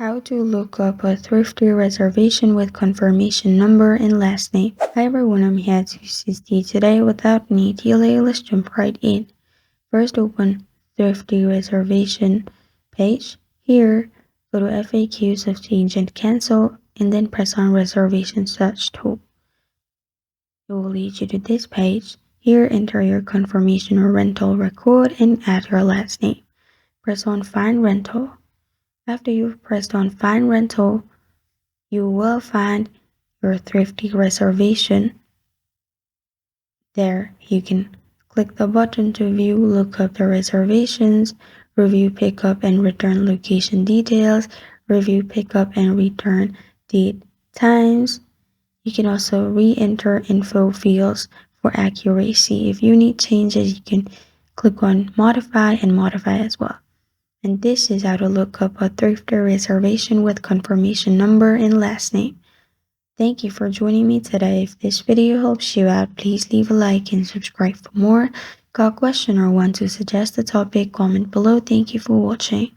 How to look up a Thrifty reservation with confirmation number and last name. Hi everyone, I'm here to assist you today. Without any delay, let's jump right in. First, open Thrifty reservation page. Here, go to FAQs of change and cancel, and then press on reservation search tool. It will lead you to this page. Here, enter your confirmation or rental record and add your last name. Press on find rental. After you've pressed on Find Rental, you will find your Thrifty reservation. There, you can click the button to view, look up the reservations, review pickup and return location details, review pickup and return date times. You can also re-enter info fields for accuracy. If you need changes, you can click on Modify and modify as well. And this is how to look up a Thrifty reservation with confirmation number and last name. Thank you for joining me today. If this video helps you out, please leave a like and subscribe for more. Got a question or want to suggest a topic, comment below. Thank you for watching.